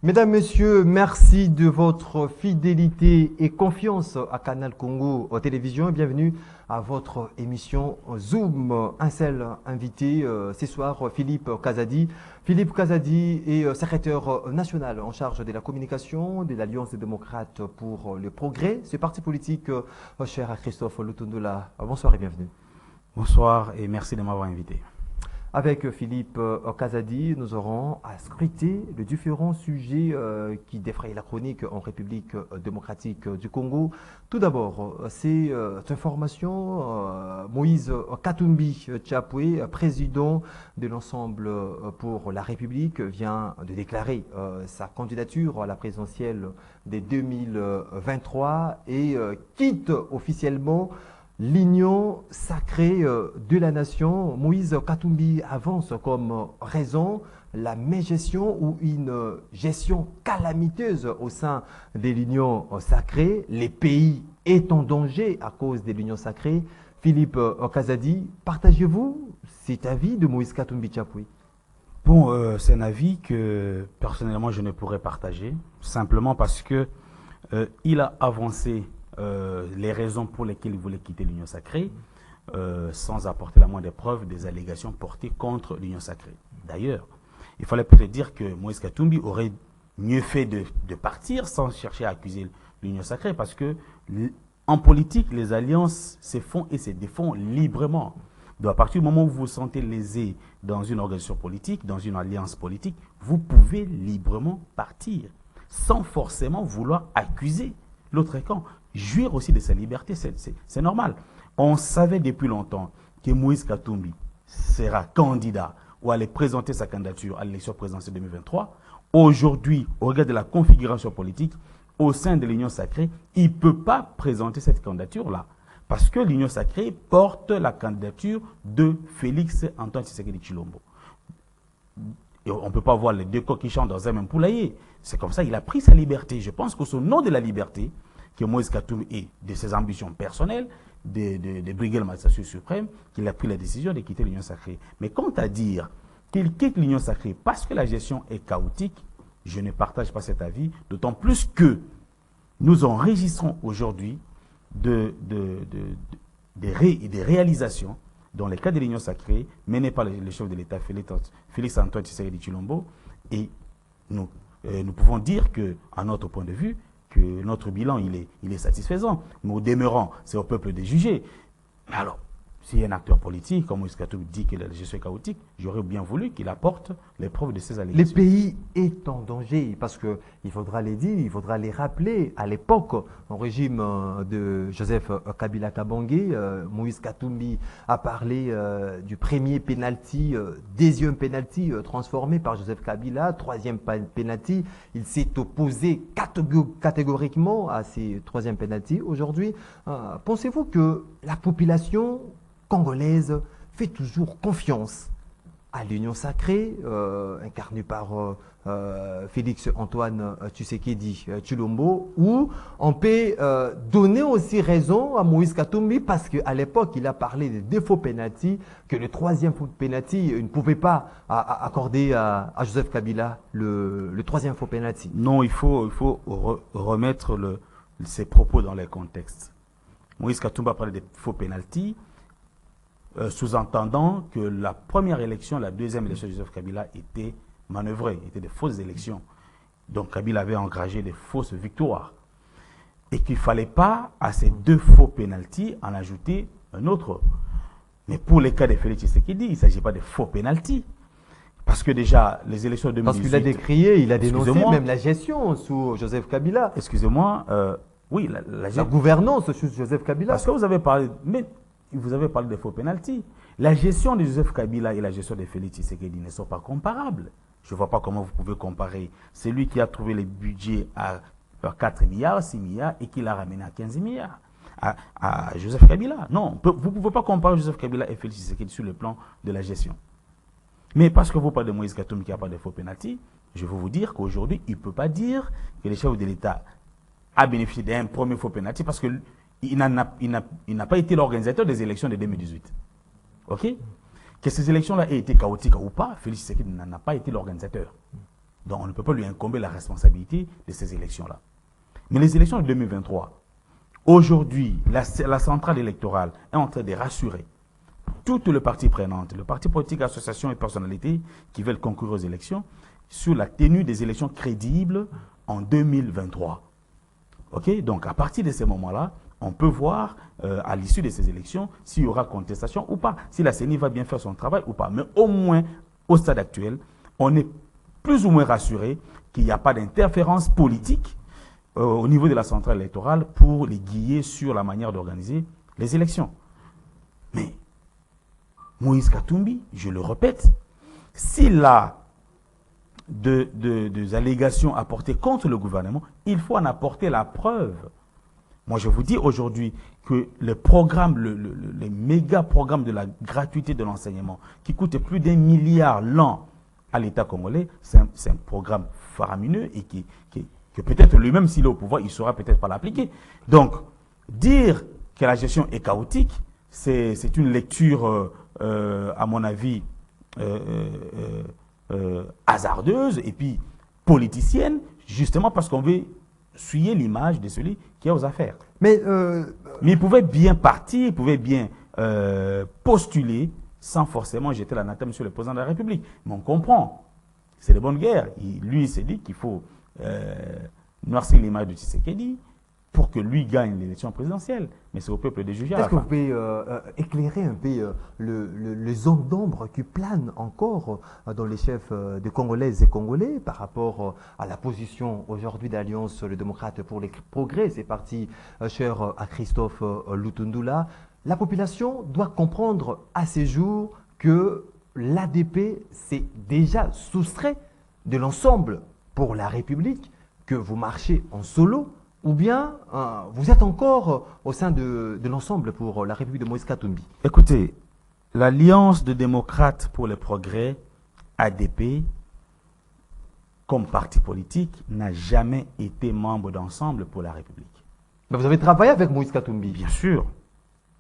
Mesdames, Messieurs, merci de votre fidélité et confiance à Canal Congo Télévision. Bienvenue à votre émission Zoom. Un seul invité ce soir, Philippe Kazadi. Philippe Kazadi est secrétaire national en charge de la communication de l'Alliance des démocrates pour le progrès. Ce parti politique cher à Christophe Lutundola. Bonsoir et bienvenue. Bonsoir et merci de m'avoir invité. Avec Philippe Kazadi, nous aurons à scruter les différents sujets qui défrayent la chronique en République démocratique du Congo. Tout d'abord, c'est information, Moïse Katumbi Tchapoué, président de l'Ensemble pour la République, vient de déclarer sa candidature à la présidentielle de 2023 et quitte officiellement l'union sacrée de la nation. Moïse Katumbi avance comme raison la mégestion ou une gestion calamiteuse au sein de l'union sacrée. Les pays est en danger à cause de l'union sacrée. Philippe Kazadi, partagez-vous cet avis de Moïse Katumbi Tchapoué? Bon, c'est un avis que personnellement je ne pourrais partager, simplement parce que il a avancé les raisons pour lesquelles il voulait quitter l'Union sacrée, sans apporter la moindre preuve des allégations portées contre l'Union sacrée. D'ailleurs, il fallait peut-être dire que Moïse Katumbi aurait mieux fait de partir sans chercher à accuser l'Union sacrée, parce que en politique, les alliances se font et se défont librement. Donc à partir du moment où vous vous sentez lésé dans une organisation politique, dans une alliance politique, vous pouvez librement partir, sans forcément vouloir accuser l'autre camp. Jouir aussi de sa liberté, c'est normal. On savait depuis longtemps que Moïse Katumbi sera candidat ou allait présenter sa candidature à l'élection présidentielle 2023. Aujourd'hui, au regard de la configuration politique, au sein de l'Union sacrée, il ne peut pas présenter cette candidature-là. Parce que l'Union sacrée porte la candidature de Félix Antoine Tshisekedi Tshilombo. Et on ne peut pas voir les deux coqs qui chantent dans un même poulailler. C'est comme ça qu'il a pris sa liberté. Je pense que c'est au nom de la liberté que Moïse Katumbi et de ses ambitions personnelles, de briguer le magistrat suprême, qu'il a pris la décision de quitter l'Union sacrée. Mais quant à dire qu'il quitte l'Union sacrée parce que la gestion est chaotique, je ne partage pas cet avis, d'autant plus que nous enregistrons aujourd'hui des réalisations dans le cadre de l'Union sacrée menées par le chef de l'État, Félix Antoine Tshisekedi Tshilombo, et nous pouvons dire qu'à notre point de vue, que notre bilan il est satisfaisant. Nous demeurons, c'est au peuple de juger. Mais alors, s'il y a un acteur politique, comme Moïse Katumbi dit que la gestion est chaotique, j'aurais bien voulu qu'il apporte les preuves de ces allégations. Les pays est en danger parce qu'il faudra les dire, il faudra les rappeler. À l'époque, au régime de Joseph Kabila Kabange, Moïse Katumbi a parlé du premier penalty, deuxième penalty transformé par Joseph Kabila, troisième penalty. Il s'est opposé catégoriquement à ces troisième penalty. Aujourd'hui, pensez-vous que la population congolaise fait toujours confiance à l'Union sacrée, incarnée par Félix Antoine Tshisekedi Tshilombo, où on peut donner aussi raison à Moïse Katumbi parce qu'à l'époque, il a parlé des défauts pénalty, que le troisième faux pénalty ne pouvait pas accorder à Joseph Kabila le troisième faux pénalty. Non, il faut remettre ses propos dans les contextes. Moïse Katumbi a parlé des faux pénalty, sous-entendant que la première élection, la deuxième élection de Joseph Kabila était manœuvrée, étaient des fausses élections. Donc Kabila avait engagé des fausses victoires. Et qu'il ne fallait pas, à ces deux faux pénaltys, en ajouter un autre. Mais pour les cas de Félix Tshisekedi, il ne s'agit pas de faux pénaltys. Parce que déjà, les élections de 2018... Parce qu'il a décrié, il a dénoncé même la gestion sous Joseph Kabila. Excusez-moi, oui, la gouvernance sous Joseph Kabila. Parce que vous avez parlé... Vous avez parlé des faux pénaltys. La gestion de Joseph Kabila et la gestion de Félix Tshisekedi ne sont pas comparables. Je ne vois pas comment vous pouvez comparer celui qui a trouvé le budget à 4 milliards, 6 milliards et qui l'a ramené à 15 milliards à Joseph Kabila. Non, vous ne pouvez pas comparer Joseph Kabila et Félix Tshisekedi sur le plan de la gestion. Mais parce que vous parlez de Moïse Katumbi qui n'a pas de faux pénalty, je veux vous dire qu'aujourd'hui, il ne peut pas dire que le chef de l'État a bénéficié d'un premier faux pénalty parce que il n'a pas été l'organisateur des élections de 2018. OK? Que ces élections-là aient été chaotiques ou pas, Félix Tshisekedi n'en a pas été l'organisateur. Donc on ne peut pas lui incomber la responsabilité de ces élections-là. Mais les élections de 2023, aujourd'hui, la centrale électorale est en train de rassurer toutes les parties prenantes, le parti politique, associations et personnalités qui veulent concourir aux élections, sur la tenue des élections crédibles en 2023. Ok? Donc à partir de ces moments-là, on peut voir à l'issue de ces élections s'il y aura contestation ou pas, si la CENI va bien faire son travail ou pas. Mais au moins, au stade actuel, on est plus ou moins rassuré qu'il n'y a pas d'interférence politique au niveau de la centrale électorale pour les guider sur la manière d'organiser les élections. Mais Moïse Katumbi, je le répète, s'il a des allégations à porter contre le gouvernement, il faut en apporter la preuve. Moi, je vous dis aujourd'hui que le programme, les méga programmes de la gratuité de l'enseignement, qui coûte plus d'1 milliard l'an à l'État congolais, c'est un programme faramineux et que peut-être lui-même, s'il est au pouvoir, il ne saura peut-être pas l'appliquer. Donc, dire que la gestion est chaotique, c'est une lecture, à mon avis, hasardeuse et puis politicienne, justement parce qu'on veut suyer l'image de celui qui est aux affaires. Mais il pouvait bien partir, il pouvait bien postuler sans forcément jeter l'anathème sur le président de la République. Mais on comprend, c'est de bonne guerre. Lui, il s'est dit qu'il faut noircir l'image de Tshisekedi pour que lui gagne l'élection présidentielle. Mais c'est au peuple de juger. Est-ce que vous pouvez éclairer un peu les ondes d'ombre qui planent encore dans les chefs de Congolaises et Congolais par rapport à la position aujourd'hui d'Alliance les démocrates pour les progrès? C'est parti cher à Christophe Lutundula. La population doit comprendre à ces jours que l'ADP s'est déjà soustrait de l'ensemble pour la République, que vous marchez en solo, ou bien vous êtes encore au sein de l'ensemble pour la République de Moïse Katumbi? Écoutez, l'Alliance de démocrates pour le progrès, ADP, comme parti politique, n'a jamais été membre d'ensemble pour la République. Mais vous avez travaillé avec Moïse Katumbi? Bien sûr.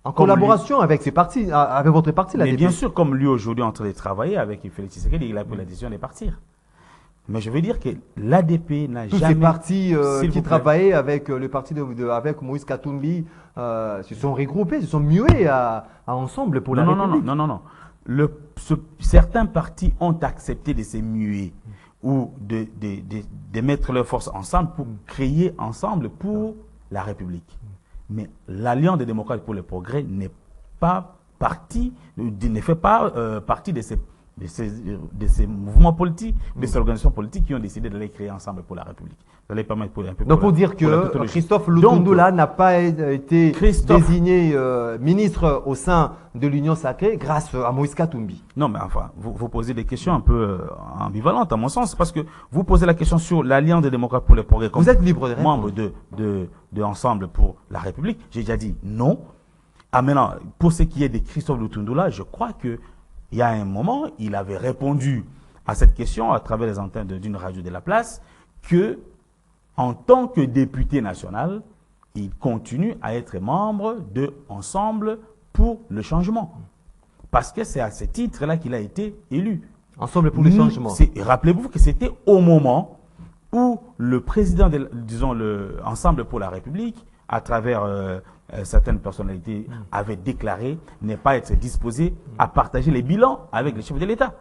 En collaboration avec ces partis, avec votre parti, l'ADP? Mais bien sûr, comme lui aujourd'hui est en train de travailler avec Félix Tshisekedi, il a pris la décision de partir. Mais je veux dire que l'ADP n'a jamais... Tous ces partis qui travaillaient avec le parti avec Moïse Katumbi se sont regroupés, se sont mués ensemble pour la République. Non. Certains partis ont accepté de se muer ou de mettre leurs forces ensemble pour créer ensemble pour la République. Mais l'Alliance des démocrates pour le progrès n'est pas partie, ne fait pas partie de ces mouvements politiques, de ces organisations politiques qui ont décidé d'aller créer ensemble pour la République. Donc pour dire que Christophe Lutundula n'a pas été désigné ministre au sein de l'Union sacrée grâce à Moïse Katumbi. Non, mais enfin, vous posez des questions un peu ambivalentes à mon sens, parce que vous posez la question sur l'Alliance des démocrates pour le progrès comme vous êtes libre de membre de Ensemble pour la République. J'ai déjà dit non. Ah, maintenant, pour ce qui est de Christophe Lutundula, je crois que il y a un moment, il avait répondu à cette question à travers les antennes d'une radio de la place que, en tant que député national, il continue à être membre de Ensemble pour le changement. Parce que c'est à ce titre-là qu'il a été élu. Ensemble pour le changement. Rappelez-vous que c'était au moment où le président, disons, le Ensemble pour la République, à travers certaines personnalités, avait déclaré ne pas être disposé à partager les bilans avec les chefs de l'État.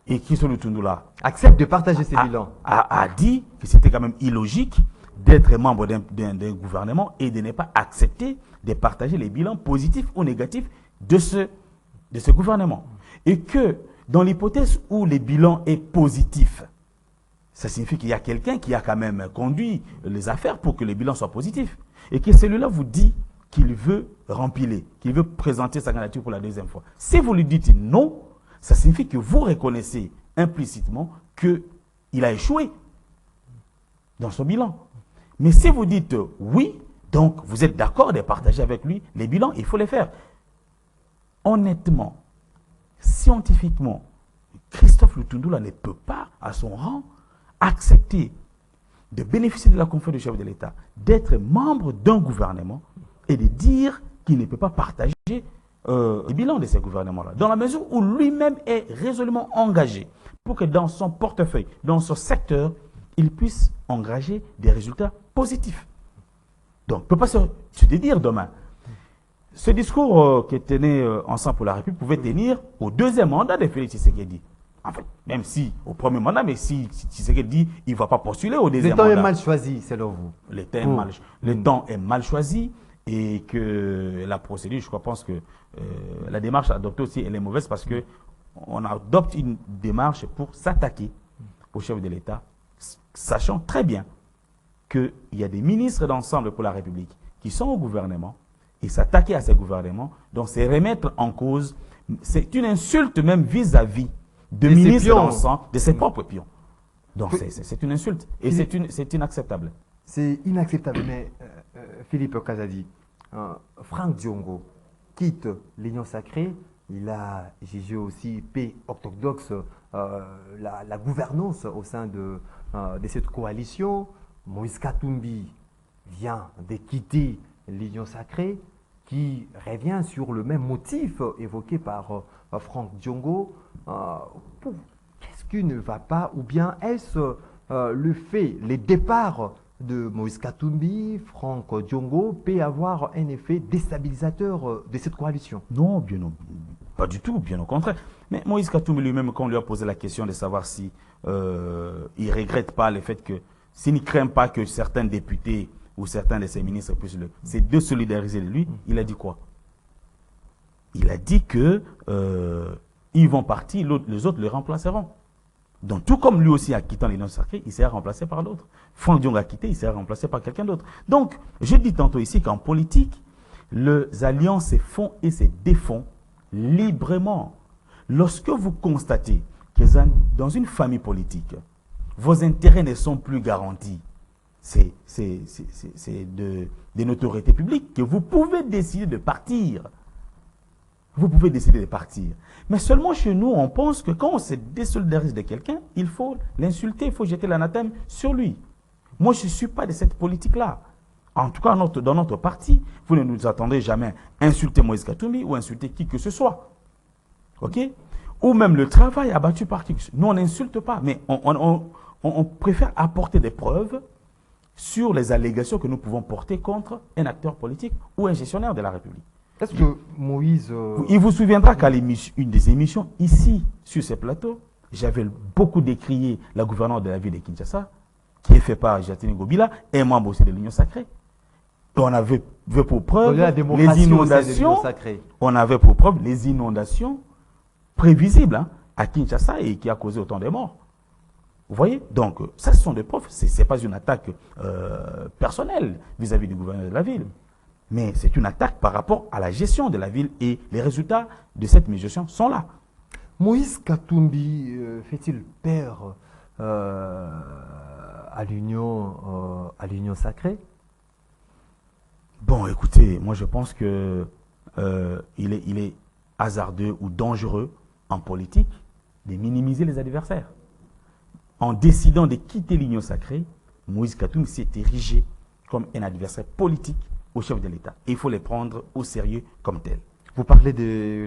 Et Christophe Lutundula accepte de partager ces bilans. A dit que c'était quand même illogique d'être membre d'un gouvernement et de ne pas accepter de partager les bilans positifs ou négatifs de ce gouvernement. Et que dans l'hypothèse où le bilan est positif, ça signifie qu'il y a quelqu'un qui a quand même conduit les affaires pour que le bilan soit positif. Et que celui-là vous dit qu'il veut rempiler, qu'il veut présenter sa candidature pour la deuxième fois. Si vous lui dites non, ça signifie que vous reconnaissez implicitement qu'il a échoué dans son bilan. Mais si vous dites oui, donc vous êtes d'accord de partager avec lui les bilans, il faut les faire. Honnêtement, scientifiquement, Christophe Lutundula ne peut pas, à son rang, accepter de bénéficier de la confiance du chef de l'État, d'être membre d'un gouvernement et de dire qu'il ne peut pas partager le bilan de ces gouvernements-là. Dans la mesure où lui-même est résolument engagé pour que dans son portefeuille, dans son secteur, il puisse engager des résultats positifs. Donc, on ne peut pas se dédire demain. Ce discours qui tenait Ensemble pour la République pouvait tenir au deuxième mandat de Félix Tshisekedi. En fait, même si au premier mandat, mais si Tshisekedi il ne va pas postuler au deuxième mandat. Le temps est mal choisi, selon vous. Le temps est mal choisi et que la procédure, je pense que la démarche adoptée aussi, elle est mauvaise parce qu'on adopte une démarche pour s'attaquer au chef de l'État, sachant très bien qu'il y a des ministres d'Ensemble pour la République qui sont au gouvernement et s'attaquer à ces gouvernements, donc c'est remettre en cause, c'est une insulte même vis-à-vis de ministres d'Ensemble, de ses propres pions. Donc c'est une insulte et c'est inacceptable. C'est inacceptable, mais Philippe Kazadi, Franck Diongo quitte l'Union sacrée, il a jugé aussi paix orthodoxe la gouvernance au sein de cette coalition. Moïse Katumbi vient de quitter l'Union sacrée, qui revient sur le même motif évoqué par Franck Diongo. Qu'est-ce qui ne va pas, ou bien est-ce les départs de Moïse Katumbi, Franck Diongo, peut avoir un effet déstabilisateur de cette coalition? Non, bien non, pas du tout, bien au contraire. Mais Moïse Katumbi lui-même, quand on lui a posé la question de savoir si il ne regrette pas le fait que, s'il ne craint pas que certains députés ou certains de ses ministres puissent se désolidariser de lui, il a dit quoi? Il a dit que ils vont partir, les autres les remplaceront. Donc, tout comme lui aussi a quitté l'Union sacrée, il sera remplacé par l'autre. Franck Diongo a quitté, il sera remplacé par quelqu'un d'autre. Donc, je dis tantôt ici qu'en politique, les alliances se font et se défont librement. Lorsque vous constatez que dans une famille politique, vos intérêts ne sont plus garantis, c'est de notoriété publique que vous pouvez décider de partir. Vous pouvez décider de partir. Mais seulement chez nous, on pense que quand on se désolidarise de quelqu'un, il faut l'insulter, il faut jeter l'anathème sur lui. Moi, je ne suis pas de cette politique-là. En tout cas, dans notre parti, vous ne nous attendez jamais à insulter Moïse Katumbi ou insulter qui que ce soit. OK? Ou même le travail abattu par qui que ce soit. Nous, on n'insulte pas, mais on préfère apporter des preuves sur les allégations que nous pouvons porter contre un acteur politique ou un gestionnaire de la République. Est-ce que Moïse... Il vous souviendra qu'à une des émissions, ici, sur ces plateaux, j'avais beaucoup décrié la gouverneure de la ville de Kinshasa, qui est fait par Jatini Gobila, et membre aussi de l'Union sacrée. On avait pour preuve les inondations. On avait pour preuve les inondations prévisibles à Kinshasa et qui a causé autant de morts. Vous voyez? Donc, ça, ce sont des preuves. Ce n'est pas une attaque personnelle vis-à-vis du gouverneur de la ville. Mais c'est une attaque par rapport à la gestion de la ville et les résultats de cette gestion sont là. Moïse Katumbi fait-il peur à l'Union sacrée? Bon, écoutez, moi je pense que il est hasardeux ou dangereux en politique de minimiser les adversaires. En décidant de quitter l'Union sacrée, Moïse Katumbi s'est érigé comme un adversaire politique au chef de l'État. Il faut les prendre au sérieux comme tels. Vous parlez de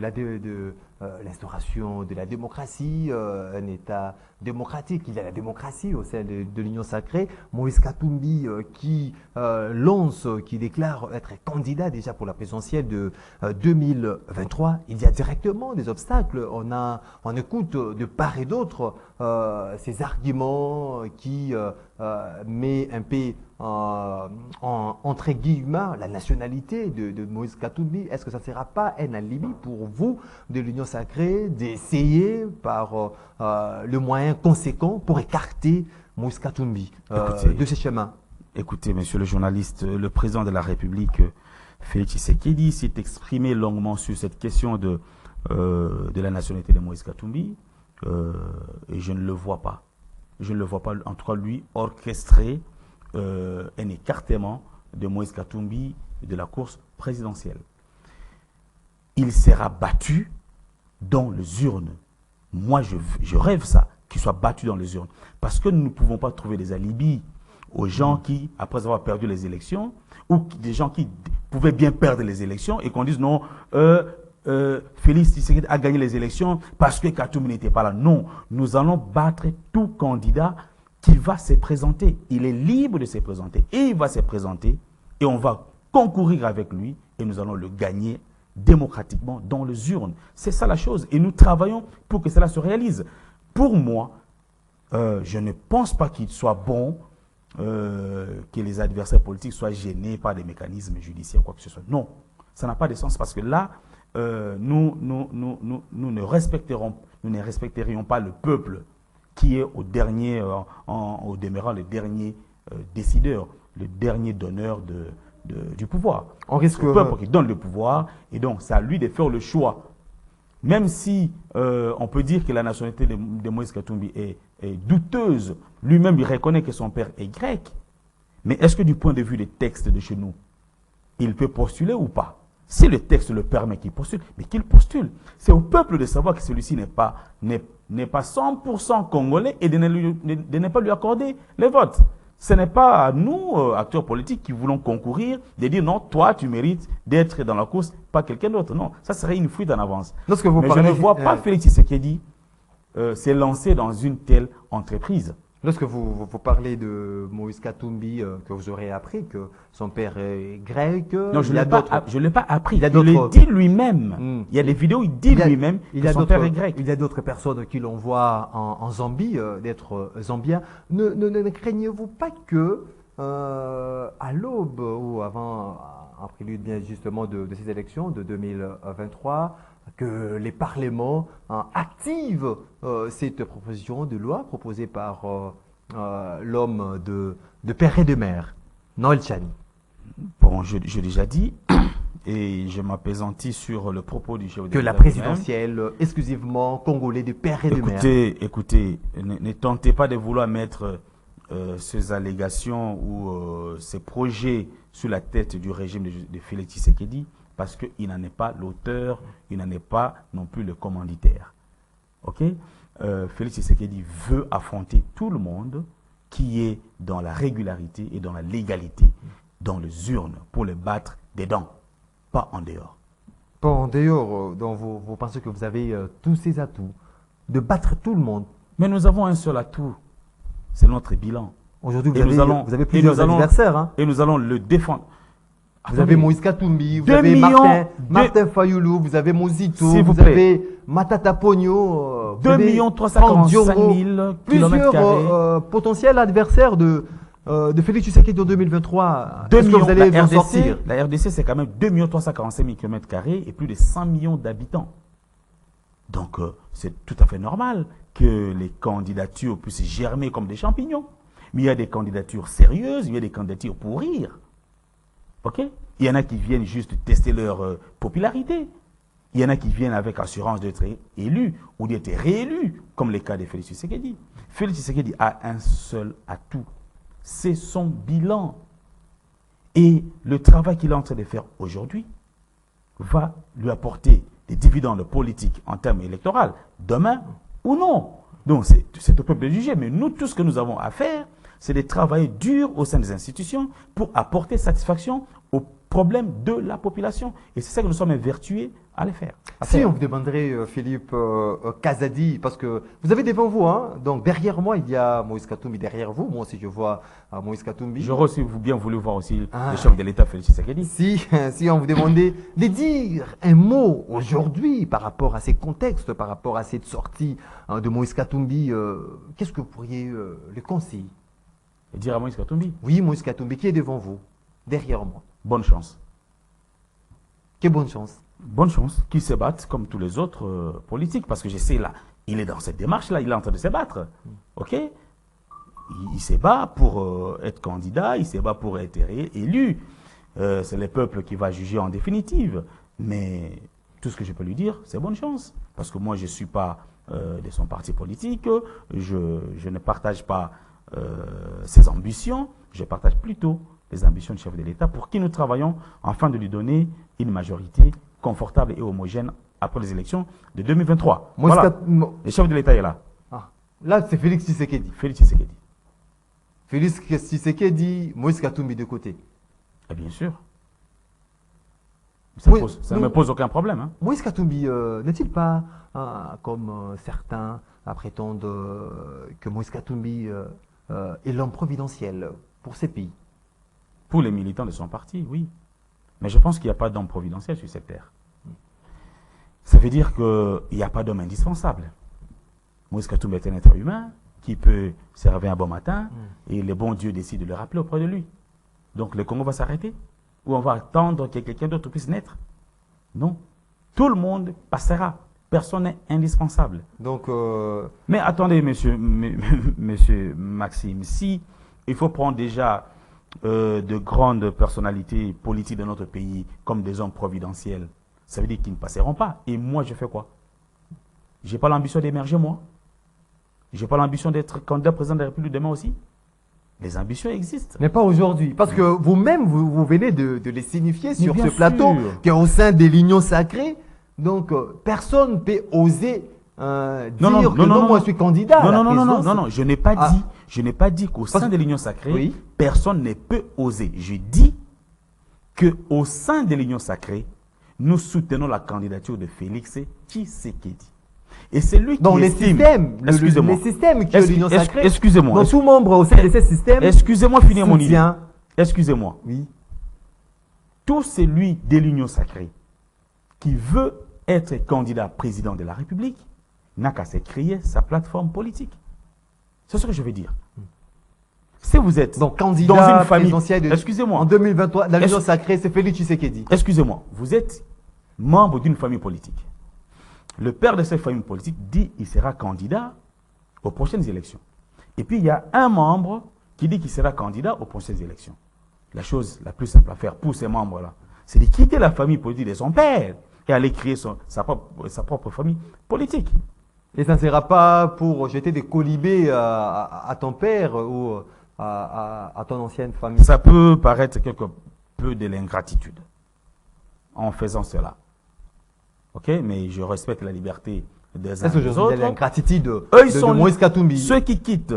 l'instauration de la démocratie, un État démocratique. Il y a la démocratie au sein de l'Union sacrée. Moïse Katumbi qui déclare être candidat déjà pour la présidentielle de 2023. Il y a directement des obstacles. On écoute de part et d'autre ces arguments qui met un peu entre guillemets la nationalité de Moïse Katumbi. Est-ce que ça ne sera pas un alibi pour vous de l'Union sacrée d'essayer par le moyen conséquent pour écarter Moïse Katumbi de ce chemin? Écoutez, monsieur le journaliste, le président de la République, Félix Tshisekedi, s'est exprimé longuement sur cette question de la nationalité de Moïse Katumbi et je ne le vois pas. Je ne le vois pas, en tout cas lui, orchestrer un écartement de Moïse Katumbi de la course présidentielle. Il sera battu dans les urnes. Moi, je rêve ça, qu'il soit battu dans les urnes. Parce que nous ne pouvons pas trouver des alibis aux gens qui, après avoir perdu les élections, ou des gens qui pouvaient bien perdre les élections et qu'on dise non, Félix Tshisekedi a gagné les élections parce que Katumbi n'était pas là. Non, nous allons battre tout candidat qui va se présenter. Il est libre de se présenter et il va se présenter et on va concourir avec lui et nous allons le gagner démocratiquement dans les urnes. C'est ça la chose et nous travaillons pour que cela se réalise. Pour moi, je ne pense pas qu'il soit bon que les adversaires politiques soient gênés par des mécanismes judiciaires, quoi que ce soit. Non, ça n'a pas de sens parce que là, nous ne respecterions pas le peuple qui est au demeurant le dernier décideur, le dernier donneur du pouvoir. On risque le peuple qui donne le pouvoir et donc c'est à lui de faire le choix. Même si on peut dire que la nationalité de Moïse Katumbi est douteuse, lui-même il reconnaît que son père est grec, mais est-ce que du point de vue des textes de chez nous, il peut postuler ou pas? Si le texte le permet qu'il postule, mais qu'il postule. C'est au peuple de savoir que celui-ci n'est pas 100% congolais et de ne pas lui accorder les votes. Ce n'est pas à nous, acteurs politiques, qui voulons concourir, de dire non, toi, tu mérites d'être dans la course, pas quelqu'un d'autre. Non, ça serait une fuite en avance. Mais je ne vois pas Félix Tshisekedi s'est lancé dans une telle entreprise. Lorsque vous parlez de Moïse Katumbi, que vous aurez appris que son père est grec, non, je ne l'ai pas appris. Il le dit lui-même. Il y a des vidéos, il dit lui-même que son père est grec. Il y a d'autres personnes qui l'envoient en Zambie, d'être zambien. Ne craignez-vous pas que, à l'aube ou avant, en prélude bien justement de ces élections de 2023, que les parlements activent cette proposition de loi proposée par l'homme de père et de mère, Noël Tchani? Bon, je l'ai déjà dit, et je m'apaisantis sur le propos du chef de l'État. Que la présidentielle, exclusivement congolais de père et de mère. Écoutez, ne tentez pas de vouloir mettre ces allégations ou ces projets sur la tête du régime de Félix Tshisekedi, parce qu'il n'en est pas l'auteur, il n'en est pas non plus le commanditaire. Ok? Félix Tshisekedi veut affronter tout le monde qui est dans la régularité et dans la légalité, dans les urnes, pour les battre dedans, pas en dehors. Pas en dehors, donc vous pensez que vous avez tous ces atouts de battre tout le monde. Mais nous avons un seul atout, c'est notre bilan. Aujourd'hui, vous avez plusieurs adversaires. Hein? Et nous allons le défendre. Vous avez Moïse Katumbi, vous avez Martin Fayoulou, vous avez Mozito, vous avez Matata Pogno, 2 345 000 plusieurs potentiels adversaires de Félix Tshisekedi en 2023. Est-ce que vous allez en sortir? La RDC, c'est quand même 2 345 000 km² et plus de 100 millions d'habitants. Donc, c'est tout à fait normal que les candidatures puissent germer comme des champignons. Mais il y a des candidatures sérieuses, il y a des candidatures pour rire. Ok? Il y en a qui viennent juste tester leur popularité. Il y en a qui viennent avec assurance d'être élus ou d'être réélus, comme le cas de Félix Tshisekedi. Félix Tshisekedi a un seul atout, c'est son bilan. Et le travail qu'il est en train de faire aujourd'hui va lui apporter des dividendes politiques en termes électoraux, demain ou non. Donc c'est au peuple de juger, mais nous, tout ce que nous avons à faire, c'est de travailler dur au sein des institutions pour apporter satisfaction aux problèmes de la population. Et c'est ça que nous sommes vertueux à le faire. Si on vous demanderait, Philippe Kazadi, parce que vous avez devant vous, hein, donc derrière moi, il y a Moïse Katumbi derrière vous. Moi aussi, je vois Moïse Katumbi. J'aurais aussi bien voulu voir aussi le chef de l'État, Félix Tshisekedi. Si on vous demandait de dire un mot aujourd'hui par rapport à ces contextes, par rapport à cette sortie de Moïse Katumbi, qu'est-ce que vous pourriez le conseiller? Et dire à Moïse Katumbi? Oui, Moïse Katumbi, qui est devant vous, derrière moi. Bonne chance. Quelle bonne chance. Bonne chance, qu'il se batte comme tous les autres politiques, parce que je sais là, il est dans cette démarche-là, il est en train de se battre. Ok? Il se bat pour être candidat, il se bat pour être élu. C'est le peuple qui va juger en définitive. Mais tout ce que je peux lui dire, c'est bonne chance. Parce que moi, je ne suis pas de son parti politique, je ne partage pas ses ambitions, je partage plutôt les ambitions du chef de l'État pour qui nous travaillons afin de lui donner une majorité confortable et homogène après les élections de 2023. Voilà. Le chef de l'État est là. Là, c'est Félix Tshisekedi. Félix Tshisekedi. Félix Tshisekedi, Moïse Katumbi de côté. Et bien sûr. Ça Oui, ne me pose aucun problème. Hein. Moïse Katumbi, n'est-il pas, comme certains prétendent, que Moïse Katumbi est l'homme providentiel pour ces pays? Pour les militants de son parti, oui. Mais je pense qu'il n'y a pas d'homme providentiel sur cette terre. Ça veut dire qu'il n'y a pas d'homme indispensable. Moïse Katumbi est un être humain qui peut se réveiller un bon matin et le bon Dieu décide de le rappeler auprès de lui. Donc le Congo va s'arrêter? Ou on va attendre que quelqu'un d'autre puisse naître? Non. Tout le monde passera. Personne n'est indispensable. Donc, Mais attendez, monsieur Maxime, si il faut prendre déjà de grandes personnalités politiques de notre pays comme des hommes providentiels, ça veut dire qu'ils ne passeront pas. Et moi, je fais quoi? Je n'ai pas l'ambition d'émerger, moi. Je n'ai pas l'ambition d'être candidat président de la République demain aussi. Les ambitions existent. mais pas aujourd'hui. Parce que vous-même, vous venez de les signifier sur bien ce plateau sûr. qu'au sein de l'Union sacrée, donc personne ne peut oser dire que non, moi je suis candidat à la présidence. Non, je n'ai pas dit, qu'au sein de l'Union sacrée, Oui. personne ne peut oser. Je dis qu'au sein de l'Union sacrée, nous soutenons la candidature de Félix Tshisekedi. Et c'est lui qui Dans les estime... systèmes, Excusez-moi. les systèmes qui est l'Union sacrée, Excusez-moi. donc tout membre au sein de ces systèmes, Excusez-moi de finir mon idée. soutient. Excusez-moi. Oui. Tout celui de l'Union sacrée qui veut être candidat président de la République n'a qu'à se créer sa plateforme politique. C'est ce que je veux dire. Si vous êtes Donc candidat dans une famille... présidentiel Excusez-moi. en 2023, dans l'Union sacrée, c'est Félix Tshisekedi. Excusez-moi. Vous êtes membre d'une famille politique. Le père de cette famille politique dit qu'il sera candidat aux prochaines élections. Et puis il y a un membre qui dit qu'il sera candidat aux prochaines élections. La chose la plus simple à faire pour ces membres-là, c'est de quitter la famille politique de son père et aller créer sa propre famille politique. Et ça ne sera pas pour jeter des colibés à ton père ou à ton ancienne famille. Ça peut paraître quelque peu de l'ingratitude en faisant cela. Ok, mais je respecte la liberté des uns Est-ce et que je des suis de autres. l'ingratitude Eux, ils de sont Moïse Katumbi? Ceux qui quittent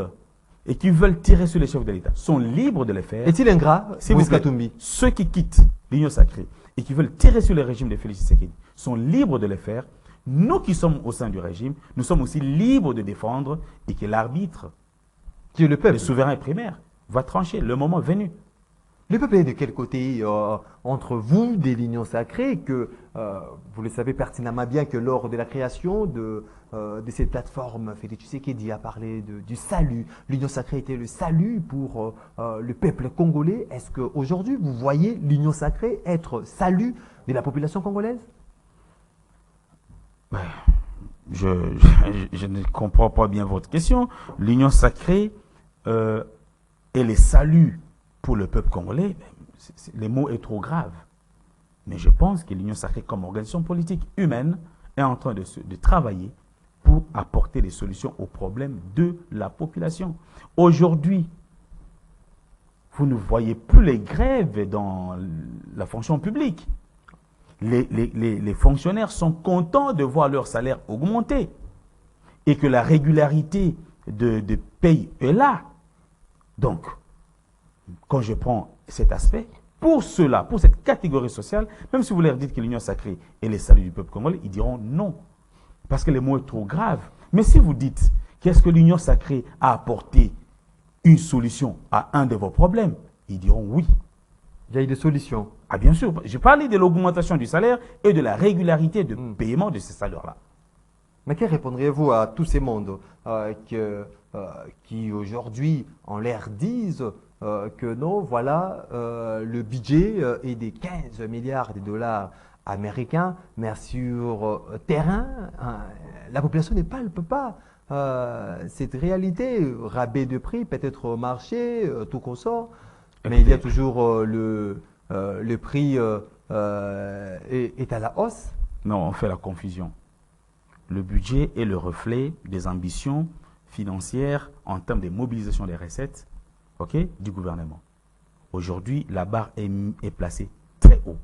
et qui veulent tirer sur les chefs de l'État sont libres de le faire. Est-il ingrat, S'il vous Moïse plaît, Katumbi? ceux qui quittent l'Union sacrée et qui veulent tirer sur le régime de Félix Tshisekedi sont libres de le faire. Nous qui sommes au sein du régime, nous sommes aussi libres de défendre et que l'arbitre, Qui est le peuple? le souverain primaire, va trancher le moment venu. Le peuple est de quel côté entre vous de l'Union sacrée que vous le savez pertinemment bien que lors de la création de cette plateforme, Félix Tshisekedi a parlé du salut. L'Union sacrée était le salut pour le peuple congolais. Est-ce qu'aujourd'hui, vous voyez l'Union sacrée être salut de la population congolaise? Je ne comprends pas bien votre question. L'Union sacrée et les saluts pour le peuple congolais, le mot est trop grave. Mais je pense que l'Union sacrée, comme organisation politique humaine, est en train de travailler pour apporter des solutions aux problèmes de la population. Aujourd'hui, vous ne voyez plus les grèves dans la fonction publique. Les fonctionnaires sont contents de voir leur salaire augmenter et que la régularité de paye est là. Donc, quand je prends cet aspect, pour cela, pour cette catégorie sociale, même si vous leur dites que l'Union sacrée est le salut du peuple congolais, ils diront non, parce que le mot est trop grave. Mais si vous dites qu'est-ce que l'Union sacrée a apporté une solution à un de vos problèmes, ils diront oui. Il y a eu des solutions. Ah bien sûr, je parlais de l'augmentation du salaire et de la régularité de paiement de ces salaires-là. Mais que répondriez-vous à tous ces mondes qui aujourd'hui en l'air disent que non, voilà, le budget est des 15 milliards de dollars américains, mais sur terrain, la population ne palpe pas cette réalité. Rabais de prix, peut-être au marché, tout consort, mais il y a toujours le prix est à la hausse. Non, on fait la confusion. Le budget est le reflet des ambitions financières en termes de mobilisation des recettes, du gouvernement. Aujourd'hui, la barre est placée très haut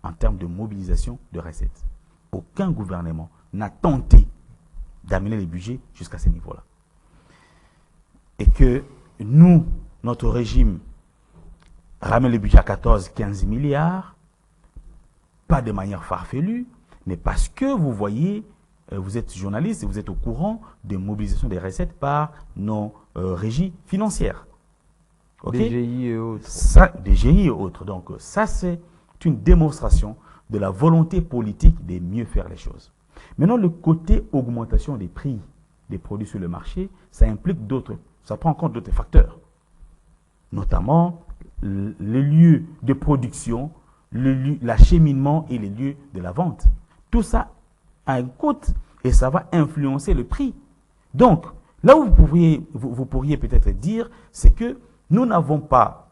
en termes de mobilisation de recettes. Aucun gouvernement n'a tenté d'amener les budgets jusqu'à ce niveau-là. Et que nous, notre régime, ramène le budget à 14-15 milliards, pas de manière farfelue, mais parce que vous voyez, vous êtes journaliste et vous êtes au courant de mobilisation des recettes par nos régies financières. Okay? DGI et autres. Ça, DGI et autres. Donc ça, c'est une démonstration de la volonté politique de mieux faire les choses. Maintenant, le côté augmentation des prix des produits sur le marché, ça implique d'autres, ça prend en compte d'autres facteurs, notamment les lieux de production, l'acheminement et les lieux de la vente. Tout ça a un coût et ça va influencer le prix. Donc, là où vous pourriez peut-être dire, c'est que nous n'avons pas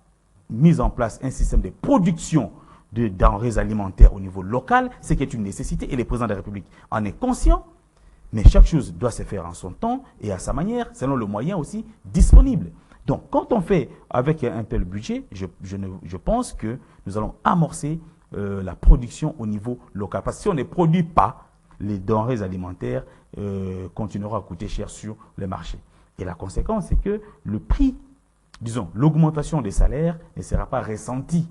mis en place un système de production de denrées alimentaires au niveau local, ce qui est une nécessité, et le président de la République en est conscient, mais chaque chose doit se faire en son temps et à sa manière, selon le moyen aussi disponible. Donc, quand on fait avec un tel budget, je pense que nous allons amorcer la production au niveau local. Parce que si on ne produit pas, les denrées alimentaires continueront à coûter cher sur le marché. Et la conséquence, c'est que le prix, disons, l'augmentation des salaires ne sera pas ressentie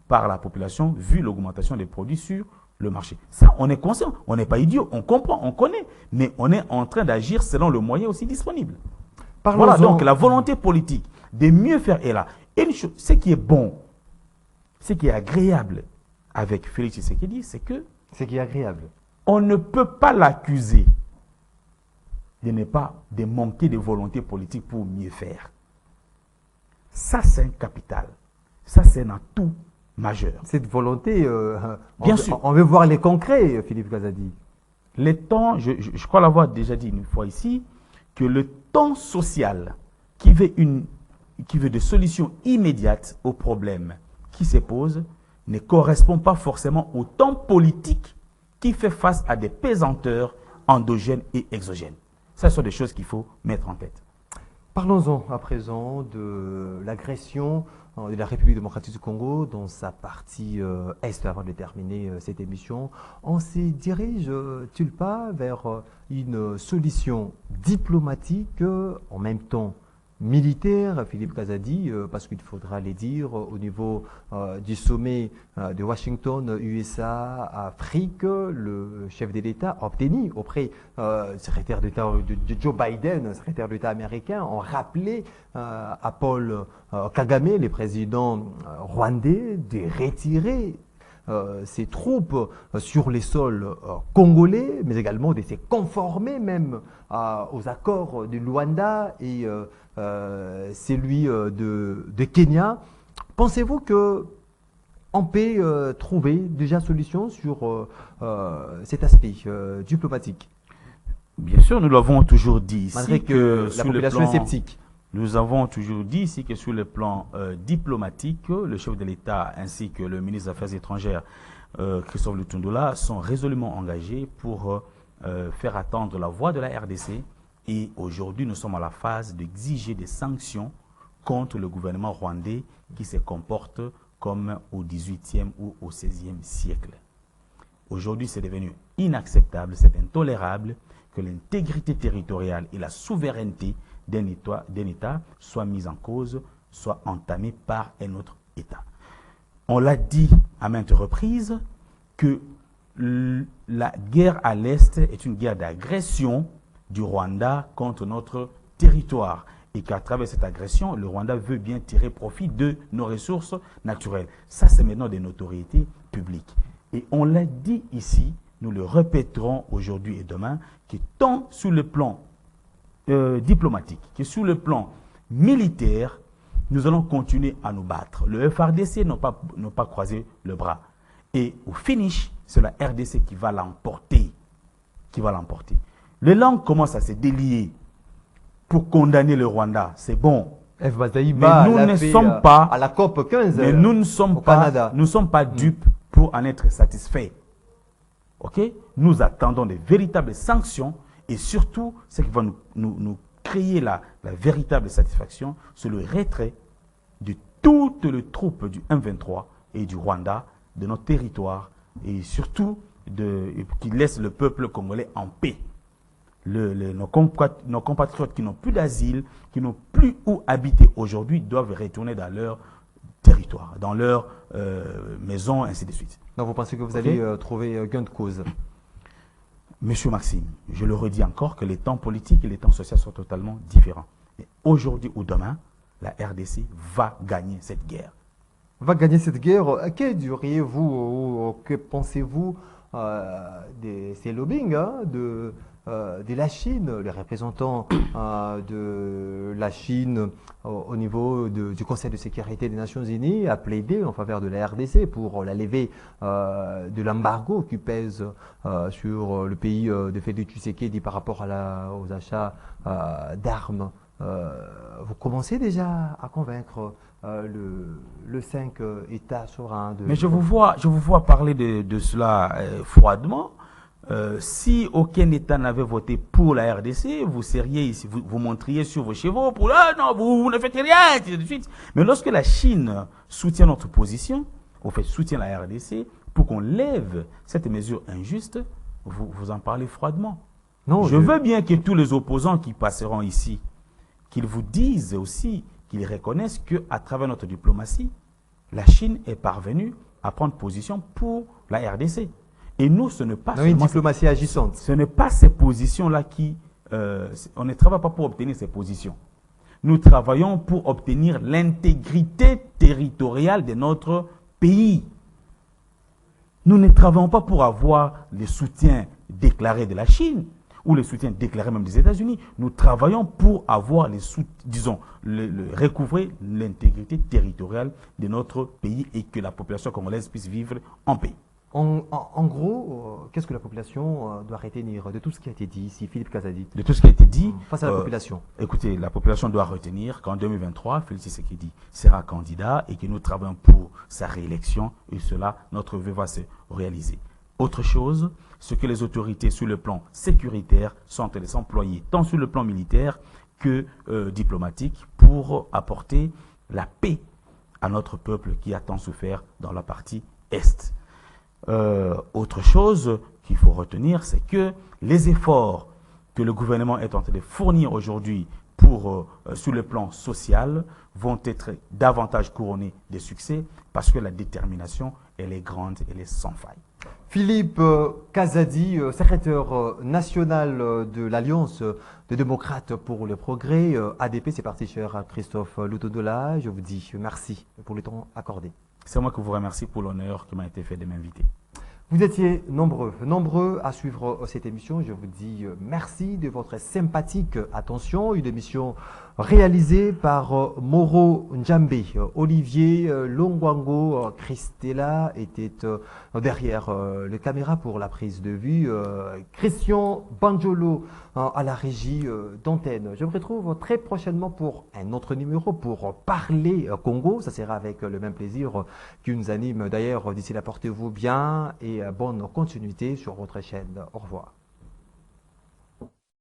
par la population vu l'augmentation des produits sur le marché. Ça, on est conscient, on n'est pas idiot, on comprend, on connaît, mais on est en train d'agir selon le moyen aussi disponible. Voilà, donc la volonté politique de mieux faire est là. Et une chose, ce qui est bon, ce qui est agréable avec Félix Tshisekedi, c'est que... Ce qui est agréable. On ne peut pas l'accuser de manquer de volonté politique pour mieux faire. Ça, c'est un capital. Ça, c'est un atout majeur. Cette volonté, Bien sûr. On veut voir les concrets, Philippe Kazadi. Les temps, je crois l'avoir déjà dit une fois ici, que le temps social qui veut des solutions immédiates aux problèmes qui se posent ne correspond pas forcément au temps politique qui fait face à des pesanteurs endogènes et exogènes. Ça, ce sont des choses qu'il faut mettre en tête. Parlons-en à présent de l'agression de la République démocratique du Congo dans sa partie est, avant de terminer cette émission. On se dirige-t-il pas vers une solution diplomatique, en même temps militaire, Philippe Kazadi, parce qu'il faudra les dire au niveau du sommet de Washington, USA, Afrique, le chef de l'État a obtenu auprès du secrétaire d'État de Joe Biden, secrétaire d'État américain, ont rappelé à Paul Kagame, le président rwandais, de retirer ses troupes sur les sols congolais, mais également de se conformer même aux accords de Luanda et celui de Kenya. Pensez-vous qu'on peut trouver déjà solution sur cet aspect diplomatique? Bien sûr, nous l'avons toujours dit ici. Malgré que la population est sceptique. Nous avons toujours dit ici que sur le plan diplomatique, le chef de l'État ainsi que le ministre des Affaires étrangères, Christophe Lutundula, sont résolument engagés pour faire attendre la voix de la RDC. Et aujourd'hui, nous sommes à la phase d'exiger des sanctions contre le gouvernement rwandais qui se comporte comme au XVIIIe ou au XVIe siècle. Aujourd'hui, c'est devenu inacceptable, c'est intolérable que l'intégrité territoriale et la souveraineté d'un État soient mises en cause, soient entamées par un autre État. On l'a dit à maintes reprises que la guerre à l'Est est une guerre d'agression du Rwanda contre notre territoire et qu'à travers cette agression, le Rwanda veut bien tirer profit de nos ressources naturelles. Ça, c'est maintenant des notoriétés publiques. Et on l'a dit ici, nous le répéterons aujourd'hui et demain, que tant sur le plan diplomatique que sur le plan militaire, nous allons continuer à nous battre. Le FRDC n'a pas croisé le bras. Et au finish, c'est la RDC qui va l'emporter. Les langues commencent à se délier pour condamner le Rwanda. C'est bon. Mais nous ne sommes pas à la COP 15. Mais nous ne sommes pas dupes pour en être satisfaits. Ok? Nous attendons des véritables sanctions et surtout, ce qui va nous créer la véritable satisfaction, c'est le retrait de toutes les troupes du M23 et du Rwanda de notre territoire et surtout qui laisse le peuple congolais en paix. Nos compatriotes qui n'ont plus d'asile, qui n'ont plus où habiter aujourd'hui, doivent retourner dans leur territoire, dans leur maison, ainsi de suite. Donc vous pensez que vous Ok. allez trouver gain de cause? Monsieur Maxime, je le redis encore que les temps politiques et les temps sociaux sont totalement différents. Et aujourd'hui ou demain, la RDC va gagner cette guerre. Va gagner cette guerre. Que diriez-vous ou que pensez-vous de ces lobbying de la Chine, les représentants de la Chine au niveau du Conseil de sécurité des Nations Unies a plaidé en faveur de la RDC pour la levée de l'embargo qui pèse sur le pays de Félix Tshisekedi par rapport aux achats d'armes. Vous commencez déjà à convaincre le 5 États souverains de... Mais je vous vois parler de cela froidement. Si aucun État n'avait voté pour la RDC, vous seriez ici, vous montriez sur vos chevaux pour ah non, vous ne faites rien, ainsi de suite. Mais lorsque la Chine soutient notre position, au fait soutient la RDC, pour qu'on lève cette mesure injuste, vous en parlez froidement. Non, je veux bien que tous les opposants qui passeront ici, qu'ils vous disent aussi, qu'ils reconnaissent qu'à travers notre diplomatie, la Chine est parvenue à prendre position pour la RDC. Et nous, ce n'est pas une diplomatie agissante. Ce n'est pas ces positions-là qui... on ne travaille pas pour obtenir ces positions. Nous travaillons pour obtenir l'intégrité territoriale de notre pays. Nous ne travaillons pas pour avoir les soutiens déclarés de la Chine ou les soutiens déclarés même des États-Unis. Nous travaillons pour avoir recouvrer l'intégrité territoriale de notre pays et que la population congolaise puisse vivre en paix. En gros, qu'est-ce que la population doit retenir de tout ce qui a été dit ici, Philippe Kazadi? De tout ce qui a été dit face à la population. Écoutez, la population doit retenir qu'en 2023, Félix Tshisekedi sera candidat et que nous travaillons pour sa réélection et cela, notre vœu va se réaliser. Autre chose, ce que les autorités sur le plan sécuritaire sont les employés, tant sur le plan militaire que diplomatique, pour apporter la paix à notre peuple qui a tant souffert dans la partie Est. Autre chose qu'il faut retenir, c'est que les efforts que le gouvernement est en train de fournir aujourd'hui sur le plan social vont être davantage couronnés de succès parce que la détermination, elle est grande, elle est sans faille. Philippe Kazadi, secrétaire national de l'Alliance des démocrates pour le progrès, ADP, c'est parti cher Christophe Lutodola. Je vous dis merci pour le temps accordé. C'est moi qui vous remercie pour l'honneur qui m'a été fait de m'inviter. Vous étiez nombreux à suivre cette émission. Je vous dis merci de votre sympathique attention. Une émission réalisée par Moro Njambe. Olivier Longwango Christella était derrière les caméras pour la prise de vue. Christian Banjolo à la régie d'antenne. Je vous retrouve très prochainement pour un autre numéro pour parler Congo. Ça sera avec le même plaisir qui nous anime. D'ailleurs, d'ici là, portez-vous bien et bonne continuité sur votre chaîne. Au revoir.